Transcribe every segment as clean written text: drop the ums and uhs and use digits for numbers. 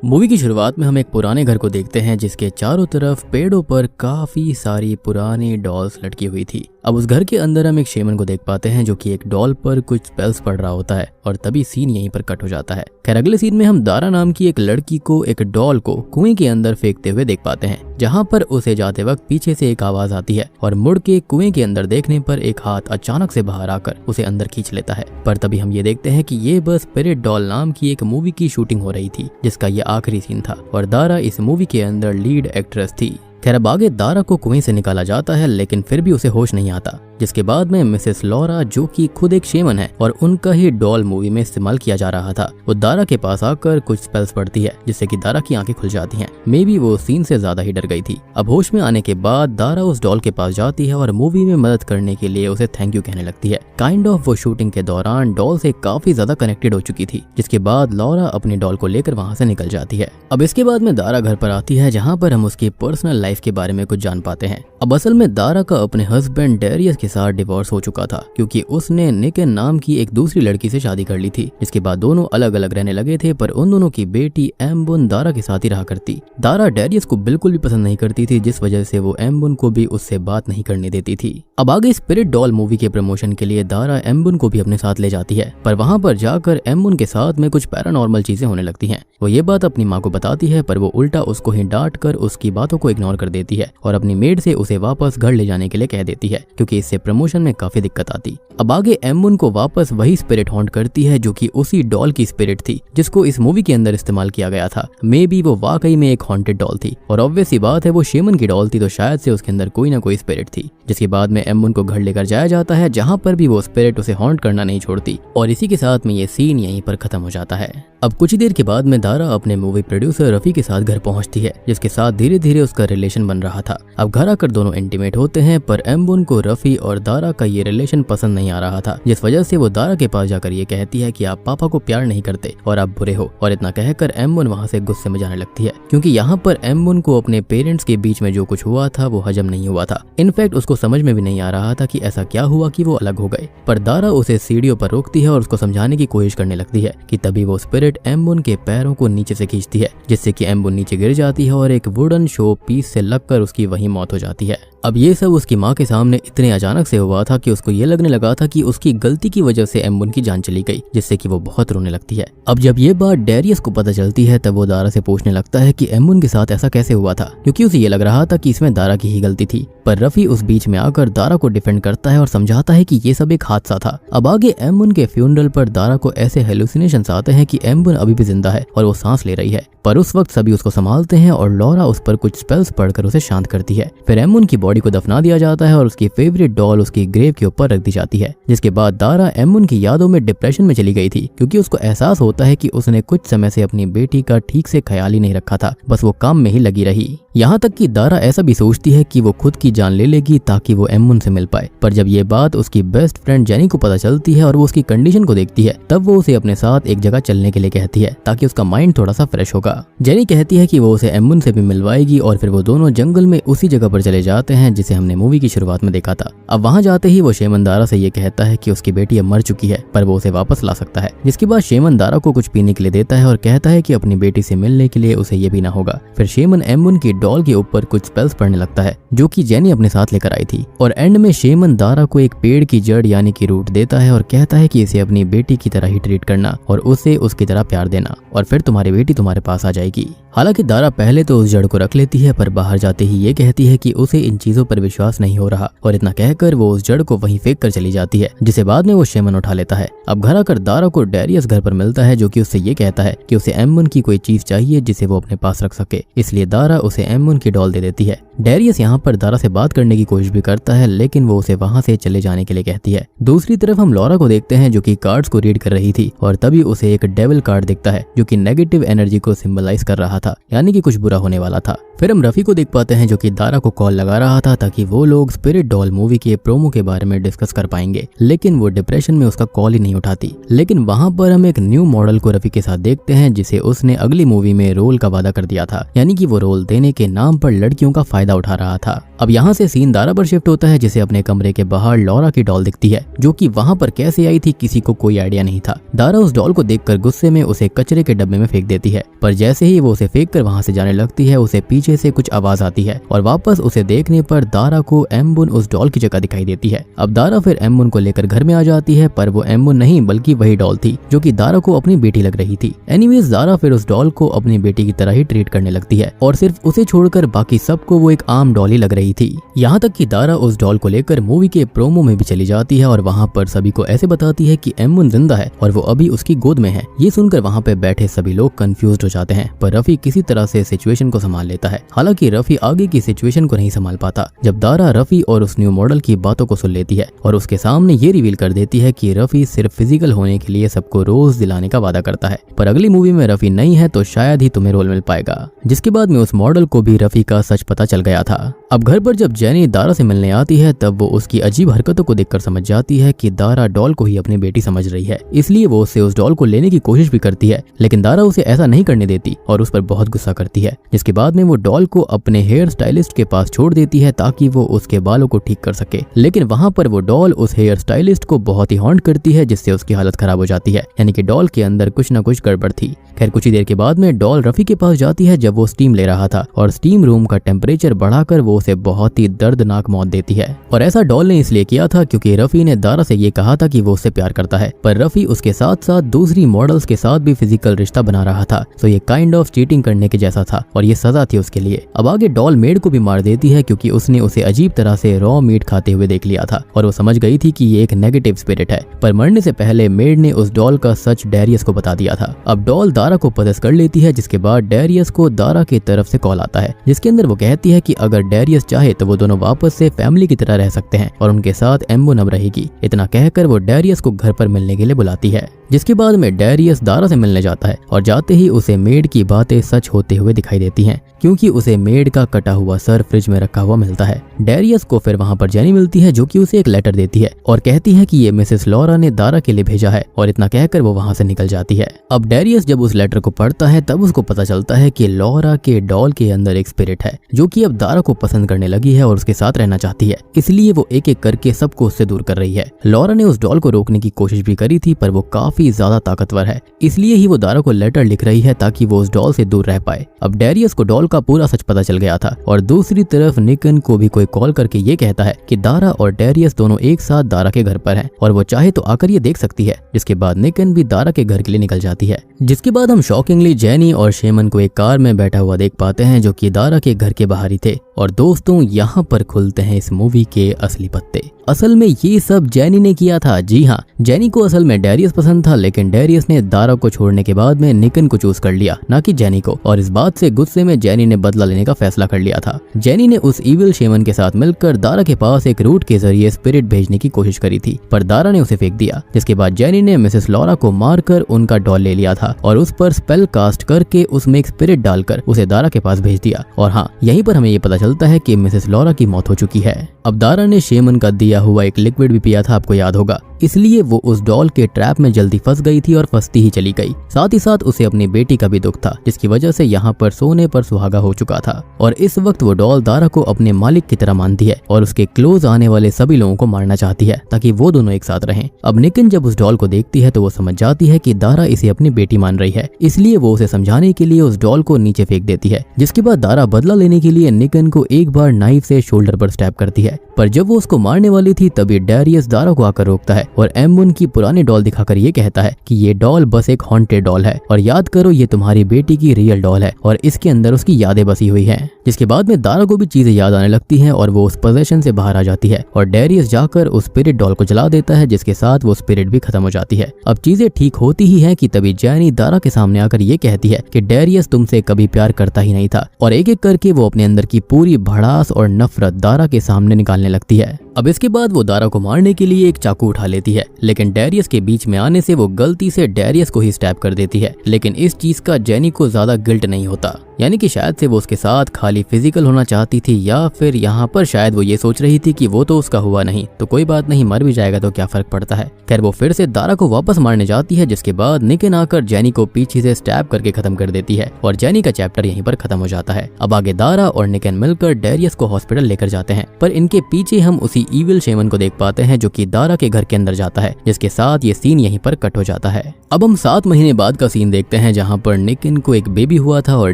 Movie की शुरुआत में हम एक पुराने घर को देखते हैं जिसके चारों तरफ पेड़ों पर काफी सारी पुरानी डॉल्स लटकी हुई थी। अब उस घर के अंदर हम एक शेमन को देख पाते हैं जो कि एक डॉल पर कुछ स्पेल्स पढ़ रहा होता है और तभी सीन यहीं पर कट हो जाता है। खैर अगले सीन में हम दारा नाम की एक लड़की को एक डॉल को कुएं के अंदर फेंकते हुए देख पाते हैं, जहां पर उसे जाते वक्त पीछे से एक आवाज आती है और मुड़ के कुएं के अंदर देखने पर एक हाथ अचानक से बाहर आकर उसे अंदर खींच लेता है। पर तभी हम ये देखते हैं कि ये बस स्पिरिट डॉल नाम की एक मूवी की शूटिंग हो रही थी जिसका ये आखिरी सीन था और दारा इस मूवी के अंदर लीड एक्ट्रेस थी। खैर अब आगे दारा को कुएं से निकाला जाता है लेकिन फिर भी उसे होश नहीं आता, जिसके बाद में मिसेस लॉरा जो कि खुद एक शेमन है और उनका ही डॉल मूवी में इस्तेमाल किया जा रहा था, वो दारा के पास आकर कुछ स्पेल्स पढ़ती है जिससे कि दारा की आंखें खुल जाती हैं। मे बी वो सीन से ज्यादा ही डर गई थी। अब होश में आने के बाद दारा उस डॉल के पास जाती है और मूवी में मदद करने के लिए उसे थैंक यू कहने लगती है। काइंड ऑफ वो शूटिंग के दौरान डॉल से काफी ज्यादा कनेक्टेड हो चुकी थी, जिसके बाद लॉरा अपनी डॉल को लेकर वहाँ से निकल जाती है। अब इसके बाद में दारा घर पर आती है जहाँ पर हम उसकी पर्सनल लाइफ के बारे में कुछ जान पाते हैं। अब असल में दारा का अपने हस्बैंड डेरियस के साथ डिवोर्स हो चुका था क्योंकि उसने निकेन नाम की एक दूसरी लड़की से शादी कर ली थी, जिसके बाद दोनों अलग अलग रहने लगे थे। पर उन दोनों की बेटी एम्बुन दारा के साथ ही रहा करती। दारा डेरियस को बिल्कुल भी पसंद नहीं करती थी, जिस वजह से वो एम्बुन को भी उससे बात नहीं करने देती थी। अब आगे स्पिरिट डॉल मूवी के प्रमोशन के लिए दारा एम्बुन को भी अपने साथ ले जाती है, पर वहाँ पर जाकर एम्बुन के साथ में कुछ पैरानॉर्मल चीजें होने लगती हैं। वो ये बात अपनी माँ को बताती है पर वो उल्टा उसको ही डांट कर उसकी बातों को इग्नोर कर देती है और अपनी मेड से उसे वापस घर ले जाने के लिए कह देती है क्योंकि इससे प्रमोशन में काफी दिक्कत आती। अब आगे एम्बुन को वापस वही स्पिरिट हॉन्ट करती है जो कि उसी डॉल की स्पिरिट थी जिसको इस मूवी के अंदर इस्तेमाल किया गया था। मे बी वो वाकई में एक हॉन्टेड डॉल थी और ऑब्वियस सी बात है वो शेमन की डॉल थी, तो शायद से उसके अंदर कोई ना कोई स्पिरिट थी। जिसके बाद में एम्बुन को घर लेकर जाया जाता है जहाँ पर भी वो स्पिरिट उसे हॉन्ट करना नहीं छोड़ती और इसी के साथ में ये सीन यहीं पर खत्म हो जाता है। अब कुछ ही देर के बाद में दारा अपने मूवी प्रोड्यूसर रफी के साथ घर पहुंचती है, जिसके साथ धीरे धीरे उसका रिलेशन बन रहा था। अब घर आकर दोनों इंटीमेट होते हैं पर एम्बुन को रफी और दारा का ये रिलेशन पसंद नहीं आ रहा था, जिस वजह से वो दारा के पास जाकर ये कहती है कि आप पापा को प्यार नहीं करते और आप बुरे हो। और इतना कहकर एम्बुन वहाँ से गुस्से में जाने लगती है क्योंकि यहाँ पर एम्बुन को अपने पेरेंट्स के बीच में जो कुछ हुआ था वो हजम नहीं हुआ था। इनफैक्ट उसको समझ में भी नहीं आ रहा था कि ऐसा क्या हुआ कि वो अलग हो गए। पर दारा उसे सीढ़ियों पर रोकती है और उसको समझाने की कोशिश करने लगती है कि तभी वो स्पिरिट एम्बुन के पैरों को नीचे से खींचती है, जिससे कि एम्बुन नीचे गिर जाती है और एक वुडन शो पीस से लगकर उसकी वहीं मौत हो जाती है। अब ये सब उसकी माँ के सामने इतने अचानक से हुआ था कि उसको ये लगने लगा था कि उसकी गलती की वजह से एम्बुन की जान चली गई, जिससे कि वो बहुत रोने लगती है। अब जब ये बात डेरियस को पता चलती है तब वो दारा से पूछने लगता है कि एम्बुन के साथ ऐसा कैसे हुआ था, क्योंकि उसे ये लग रहा था कि इसमें दारा की ही गलती थी। पर रफी उस बीच में आकर दारा को डिफेंड करता है और समझाता है कि ये सब एक हादसा था। अब आगे एम्बुन के फ्यूनरल पर दारा को ऐसे हेलुसिनेशंस आते हैं कि एम्बुन अभी भी जिंदा है और वो सांस ले रही है, पर उस वक्त सभी उसको संभालते हैं और लॉरा उस पर कुछ स्पेल्स पढ़कर उसे शांत करती है। फिर एम्बुन की बॉडी को दफना दिया जाता है और उसकी फेवरेट डॉल उसकी ग्रेव के ऊपर रख दी जाती है। जिसके बाद दारा एम्बुन की यादों में डिप्रेशन में चली गई थी क्योंकि उसको एहसास होता है कि उसने कुछ समय से अपनी बेटी का ठीक से ख्याल ही नहीं रखा था, बस वो काम में ही लगी रही। यहाँ तक कि दारा ऐसा भी सोचती है कि वो खुद की जान ले लेगी ताकि वो एम्बुन से मिल पाए। पर जब ये बात उसकी बेस्ट फ्रेंड जेनी को पता चलती है और वो उसकी कंडीशन को देखती है, तब वो उसे अपने साथ एक जगह चलने के लिए कहती है ताकि उसका माइंड थोड़ा सा फ्रेश होगा। जेनी कहती है कि वो उसे एम्बुन से भी मिलवाएगी और फिर वो दोनों जंगल में उसी जगह पर चले जाते हैं जिसे हमने मूवी की शुरुआत में देखा था। अब वहाँ जाते ही वो शेमन दारा से ये कहता है कि उसकी बेटी अब मर चुकी है पर वो उसे वापस ला सकता है। जिसके बाद शेमन दारा को कुछ पीने के लिए देता है और कहता है कि अपनी बेटी से मिलने के लिए उसे ये पीना होगा। फिर शेमन एम्बुन की डॉल के ऊपर कुछ स्पेल्स पढ़ने लगता है जो कि जेनी अपने साथ लेकर आई थी और एंड में शेमन दारा को एक पेड़ की जड़ यानी कि रूट देता है और कहता है कि इसे अपनी बेटी की तरह ही ट्रीट करना और उसे उसकी तरह प्यार देना और फिर तुम्हारी बेटी तुम्हारे पास आ जाएगी। हालांकि दारा पहले तो उस जड़ को रख लेती है पर बाहर जाते ही ये कहती है कि उसे इन चीजों पर विश्वास नहीं हो रहा और इतना कहकर वो उस जड़ को वहीं फेंक कर चली जाती है, जिसे बाद में वो शेमन उठा लेता है। अब घर आकर दारा को डेरियस घर पर मिलता है जो कि उससे ये कहता है कि उसे एम्बुन की कोई चीज चाहिए जिसे वो अपने पास रख सके, इसलिए दारा उसे एम्बुन की डॉल दे देती है। डेरियस यहाँ पर दारा से बात करने की कोशिश भी करता है लेकिन वो उसे वहाँ से चले जाने के लिए कहती है। दूसरी तरफ हम लॉरा को देखते हैं जो कि कार्ड्स को रीड कर रही थी और तभी उसे एक डेविल कार्ड दिखता है जो कि नेगेटिव एनर्जी को सिंबलाइज कर रहा था, यानी कि कुछ बुरा होने वाला था। फिर हम रफी को देख पाते हैं जो कि दारा को कॉल लगा रहा था ताकि वो लोग स्पिरिट डॉल मूवी के प्रोमो के बारे में डिस्कस कर पाएंगे, लेकिन वो डिप्रेशन में उसका कॉल ही नहीं उठाती। लेकिन वहाँ पर हम एक न्यू मॉडल को रफी के साथ देखते हैं जिसे उसने अगली मूवी में रोल का वादा कर दिया था, यानी कि वो रोल देने के नाम पर लड़कियों का फायदा उठा रहा था। अब यहाँ से सीन दारा पर शिफ्ट होता है जिसे अपने कमरे के बाहर लॉरा की डॉल दिखती है जो कि वहाँ पर कैसे आई थी किसी को कोई आइडिया नहीं था। दारा उस डॉल को देखकर गुस्से में उसे कचरे के डब्बे में फेंक देती है, पर जैसे ही वो उसे फेंक कर वहाँ से जाने लगती है, उसे पीछे से कुछ आवाज आती है और वापस उसे देखने पर दारा को एम्बुन उस डॉल की जगह दिखाई देती है। अब दारा फिर एम्बुन को लेकर घर में आ जाती है, पर वो एम्बुन नहीं बल्कि वही डॉल थी जो कि दारा को अपनी बेटी लग रही थी। एनीवेज दारा फिर उस डॉल को अपनी बेटी की तरह ही ट्रीट करने लगती है और सिर्फ उसे छोड़कर बाकी सबको वो एक आम डॉल ही लग रही थी। यहाँ तक कि दारा उस डॉल को लेकर मूवी के प्रोमो में भी चली जाती है और वहाँ पर सभी को ऐसे बताती है कि एम्बुन जिंदा है और वो अभी उसकी गोद में है। ये सुनकर वहाँ पे बैठे सभी लोग कंफ्यूज हो जाते हैं, पर रफी किसी तरह से सिचुएशन को संभाल लेता है। हालांकि रफी आगे की सिचुएशन को नहीं संभाल पाता जब दारा रफी और उस न्यू मॉडल की बातों को सुन लेती है और उसके सामने ये रिवील कर देती है कि रफी सिर्फ फिजिकल होने के लिए सबको रोज दिलाने का वादा करता है, पर अगली मूवी में रफी नहीं है तो शायद ही तुम्हें रोल मिल पाएगा। जिसके बाद में उस मॉडल को भी रफी का सच पता चल गया था। अब घर पर जब जेनी दारा से मिलने आती है तब वो उसकी अजीब हरकतों को देखकर समझ जाती है कि दारा डॉल को ही अपनी बेटी समझ रही है, इसलिए वो उससे उस डॉल को लेने की कोशिश भी करती है, लेकिन दारा उसे ऐसा नहीं करने देती और उस पर बहुत गुस्सा करती है। जिसके बाद में वो डॉल को अपने हेयर स्टाइलिस्ट के पास छोड़ देती है ताकि वो उसके बालों को ठीक कर सके, लेकिन वहाँ पर वो डॉल उस हेयर स्टाइलिस्ट को बहुत ही हॉन्ट करती है जिससे उसकी हालत खराब हो जाती है, यानी कि डॉल के अंदर कुछ न कुछ गड़बड़ थी। खैर कुछ ही देर के बाद में डॉल रफी के पास जाती है जब वो स्टीम ले रहा था और स्टीम रूम का टेम्परेचर बढ़ाकर वो उसे बहुत ही दर्दनाक मौत देती है। और ऐसा डॉल ने इसलिए किया था क्योंकि रफी ने दारा से ये कहा था कि वो उससे प्यार करता है, पर रफी उसके साथ साथ दूसरी मॉडल्स के साथ भी फिजिकल रिश्ता बना रहा था, तो ये काइंड ऑफ चीटिंग करने के जैसा था और ये सजा थी उसके लिए। अब आगे डॉल मेड को भी मार देती है क्योंकि उसने उसे अजीब तरह से रॉ मीट खाते हुए देख लिया था और वो समझ गई थी कि ये एक नेगेटिव स्पिरिट है, पर मरने से पहले मेड ने उस डॉल का सच डेरियस को बता दिया था। अब डॉल दारा को पदस्थ कर लेती है, जिसके बाद डेरियस को दारा की तरफ से कॉल आता है जिसके अंदर वो कहती है कि अगर डेरियस चाहे तो वो दोनों वापस से फैमिली की तरह रह सकते हैं और उनके साथ एम्बुन अब रहेगी। इतना कहकर वो डेरियस को घर पर मिलने के लिए बुलाती है, जिसके बाद में डेरियस दारा से मिलने जाता है और जाते ही उसे मेड की बातें सच होते हुए दिखाई देती हैं क्योंकि उसे मेड का कटा हुआ सर फ्रिज में रखा हुआ मिलता है। डेरियस को फिर वहाँ पर जेनी मिलती है जो कि उसे एक लेटर देती है और कहती है कि ये मिसेस लॉरा ने दारा के लिए भेजा है और इतना कहकर वो वहाँ से निकल जाती है। अब डेरियस जब उस लेटर को पढ़ता है तब उसको पता चलता है कि लॉरा के डॉल के अंदर एक स्पिरिट है जो कि अब दारा को पसंद करने लगी है और उसके साथ रहना चाहती है, इसलिए वो एक एक करके सबको उससे दूर कर रही है। लॉरा ने उस डॉल को रोकने की कोशिश भी करी थी पर वो काफी ज्यादा ताकतवर है, इसलिए ही वो दारा को लेटर लिख रही है ताकि वो उस डॉल से दूर रह पाए। अब डेरियस को डॉल का पूरा सच पता चल गया था और दूसरी तरफ निकन को भी कोई कॉल करके ये कहता है कि दारा और डेरियस दोनों एक साथ दारा के घर पर हैं और वो चाहे तो आकर ये देख सकती है। जिसके बाद निकन भी दारा के घर के लिए निकल जाती है। जिसके बाद हम शॉकिंगली जेनी और शेमन को एक कार में बैठा हुआ देख पाते हैं जो कि दारा के घर के बाहर ही थे। और दोस्तों यहाँ पर खुलते हैं इस मूवी के असली पत्ते। असल में ये सब जेनी ने किया था। जी हाँ, जेनी को असल में डेरियस पसंद था, लेकिन डेरियस ने दारा को छोड़ने के बाद में निकन को चूज कर लिया, ना कि जेनी को। और इस बात से गुस्से में जेनी ने बदला लेने का फैसला कर लिया था। जेनी ने उस इविल शेमन के साथ मिलकर दारा के पास एक रूट के जरिए स्पिरिट भेजने की कोशिश करी थी, पर दारा ने उसे फेंक दिया। जिसके बाद जेनी ने मिसेस लॉरा को मारकर उनका डॉल ले लिया था और उस पर स्पेल कास्ट करके उसमें एक स्पिरिट डालकर उसे दारा के पास भेज दिया। और हाँ, यहीं पर हमें ये पता चलता है कि मिसेस लॉरा की मौत हो चुकी है। अब दारा ने शेमन का दिया हुआ एक लिक्विड भी पिया था, आपको याद होगा, इसलिए वो उस डॉल के ट्रैप में जल्दी फंस गई थी और फंसती ही चली गई। साथ ही साथ उसे अपनी बेटी का भी दुख था, जिसकी वजह से यहाँ पर सोने पर सुहागा हो चुका था। और इस वक्त वो डॉल दारा को अपने मालिक की तरह मानती है और उसके क्लोज आने वाले सभी लोगों को मारना चाहती है ताकि वो दोनों एक साथ रहें। अब निकन जब उस डॉल को देखती है तो वो समझ जाती है कि दारा इसे अपनी बेटी मान रही है, इसलिए वो उसे समझाने के लिए उस डॉल को नीचे फेंक देती है। जिसके बाद दारा बदला लेने के लिए निकन को एक बार नाइफ से शोल्डर पर स्टैब करती है, पर जब वो उसको मारने वाली थी तभी डेरियस दारा को आकर रोकता है और एम्बुन की पुरानी डॉल दिखाकर ये कहता है कि ये डॉल बस एक हॉन्टेड डॉल है और याद करो ये तुम्हारी बेटी की रियल डॉल है और इसके अंदर उसकी यादें बसी हुई हैं। जिसके बाद में दारा को भी चीजें याद आने लगती हैं और वो उस पोजीशन से बाहर आ जाती है और डेरियस जाकर उस स्पिरिट डॉल को जला देता है, जिसके साथ वो स्पिरिट भी खत्म हो जाती है। अब चीजें ठीक होती ही हैं कि तभी जेनी दारा के सामने आकर ये कहती है कि डेरियस तुमसे कभी प्यार करता ही नहीं था और एक एक करके वो अपने अंदर की पूरी भड़ास और नफरत दारा के सामने निकालने लगती है। अब इसके बाद वो दारा को मारने के लिए एक चाकू उठा लेती है, लेकिन डेरियस के बीच में आने से वो गलती से डेरियस को ही स्टैब कर देती है। लेकिन इस चीज का जेनी को ज्यादा गिल्ट नहीं होता। यानी कि शायद से वो उसके साथ खाली फिजिकल होना चाहती थी, या फिर यहाँ पर शायद वो ये सोच रही थी कि वो तो उसका हुआ नहीं तो कोई बात नहीं, मर भी जाएगा तो क्या फर्क पड़ता है। खैर वो फिर से दारा को वापस मारने जाती है, जिसके बाद निकिन आकर जेनी को पीछे से स्टैब करके खत्म कर देती है और जेनी का चैप्टर यहीं पर खत्म हो जाता है। अब आगे दारा और निकिन मिलकर डेरियस को हॉस्पिटल लेकर जाते हैं, पर इनके पीछे हम उसी ईविल शेमन को देख पाते हैं जो कि दारा के घर के अंदर जाता है, जिसके साथ ये सीन यहीं पर कट हो जाता है। अब हम 7 महीने बाद का सीन देखते हैं जहाँ पर निकिन को एक बेबी हुआ था और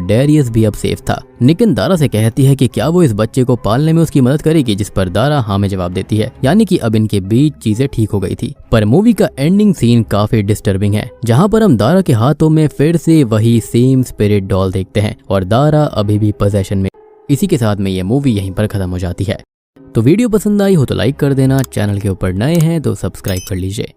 डेरियस भी अब सेफ था। निकिन दारा से कहती है कि क्या वो इस बच्चे को पालने में उसकी मदद करेगी, जिस पर दारा हाँ में जवाब देती है, यानी कि अब इनके बीच चीजें ठीक हो गई थी। पर मूवी का एंडिंग सीन काफी डिस्टर्बिंग है, जहाँ पर हम दारा के हाथों में फिर से वही सेम स्पिरिट डॉल देखते हैं और दारा अभी भी पोजेशन में। इसी के साथ में ये मूवी यहीं पर खत्म हो जाती है। तो वीडियो पसंद आई हो तो लाइक कर देना, चैनल के ऊपर नए हैं तो सब्सक्राइब कर लीजिए।